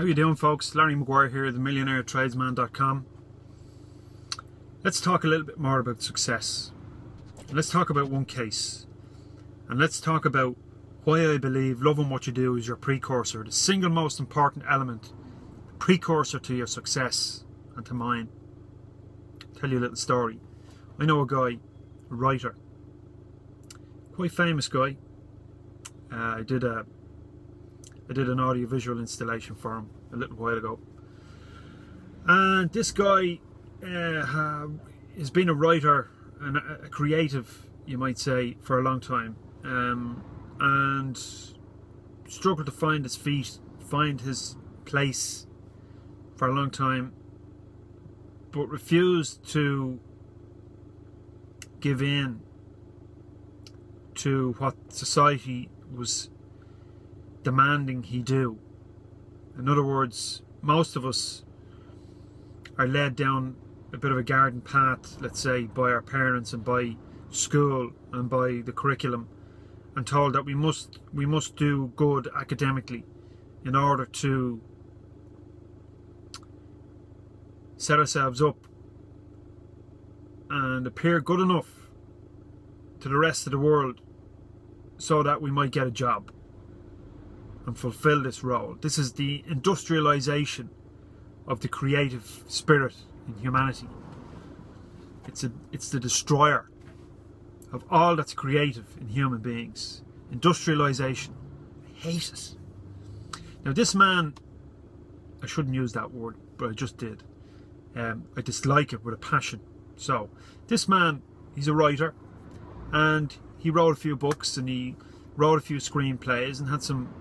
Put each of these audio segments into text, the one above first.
How you doing, folks? Larry Maguire here, themillionairetradesman.com. Let's talk a little bit more about success. And let's talk about one case. And let's talk about why I believe loving what you do is your precursor, the single most important element, precursor to your success and to mine. I'll tell you a little story. I know a guy, a writer, quite famous guy. I did an audio-visual installation for him a little while ago, and this guy has been a writer and a creative, you might say, for a long time, and struggled to find his feet, find his place for a long time, but refused to give in to what society was demanding he do. In other words, most of us are led down a bit of a garden path, let's say, by our parents and by school and by the curriculum, and told that we must do good academically in order to set ourselves up and appear good enough to the rest of the world so that we might get a job and fulfill this role. This is the industrialization of the creative spirit in humanity. It's the destroyer of all that's creative in human beings. Industrialization. I hate it. Now this man, I shouldn't use that word, but I just did. I dislike it with a passion. So this man, he's a writer, and he wrote a few books and he wrote a few screenplays and had some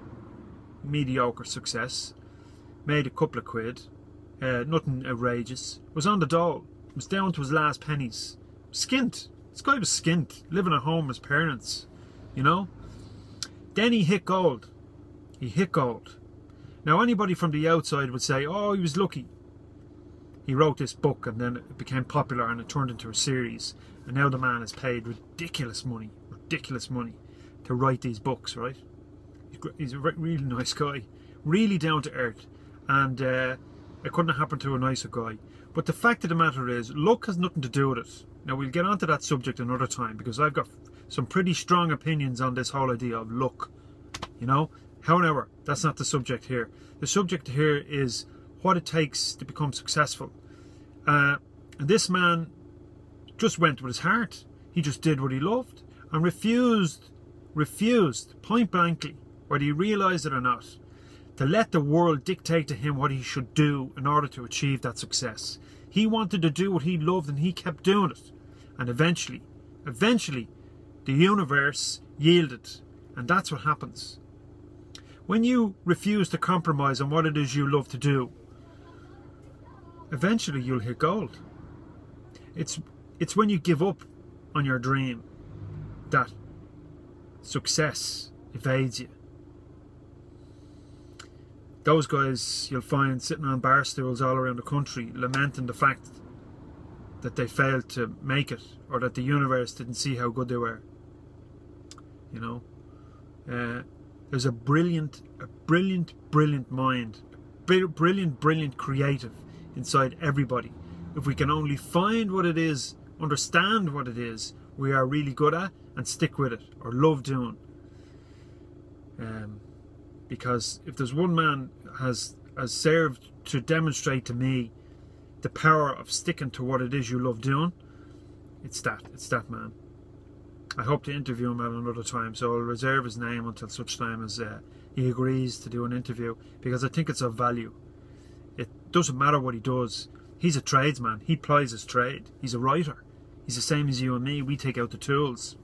mediocre success. Made a couple of quid, nothing outrageous. Was on the dole, was down to his last pennies, skint. This guy was skint, living at home with his parents, you know. Then he hit gold. He hit gold. Now anybody from the outside would say, oh, he was lucky. He wrote this book and then it became popular and it turned into a series, and now the man is paid ridiculous money to write these books, right? He's a really nice guy, really down to earth, and it couldn't have happened to a nicer guy. But the fact of the matter is, luck has nothing to do with it. Now we'll get onto that subject another time, because I've got some pretty strong opinions on this whole idea of luck, you know. However, that's not the subject here. The subject here is what it takes to become successful. And this man just went with his heart. He just did what he loved and refused point blankly, whether he realised it or not, to let the world dictate to him what he should do in order to achieve that success. He wanted to do what he loved, and he kept doing it. And eventually, the universe yielded. And that's what happens. When you refuse to compromise on what it is you love to do, eventually you'll hit gold. It's when you give up on your dream that success evades you. Those guys you'll find sitting on bar stools all around the country, lamenting the fact that they failed to make it, or that the universe didn't see how good they were. You know, there's a brilliant mind, brilliant creative inside everybody. If we can only find what it is, understand what it is we are really good at, and stick with it, or love doing. Because if there's one man has served to demonstrate to me the power of sticking to what it is you love doing, it's that man. I hope to interview him at another time, so I'll reserve his name until such time as he agrees to do an interview, because I think it's of value. It doesn't matter what he does. He's a tradesman. He plies his trade. He's a writer. He's the same as you and me. We take out the tools,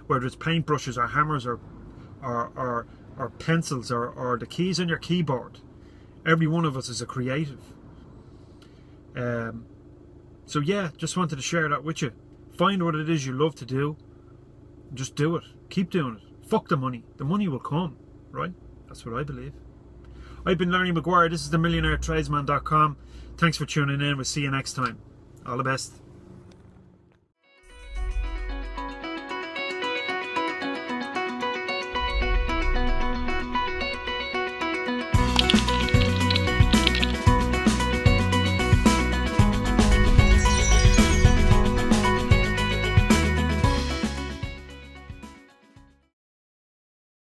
whether it's paintbrushes or hammers or pencils or the keys on your keyboard. Every one of us is a creative. So yeah, just wanted to share that with you. Find what it is you love to do. Just do it. Keep doing it. Fuck the money. The money will come, right? That's what I believe. I've been Larry Maguire. This is themillionairetradesman.com. Thanks for tuning in. We'll see you next time. All the best.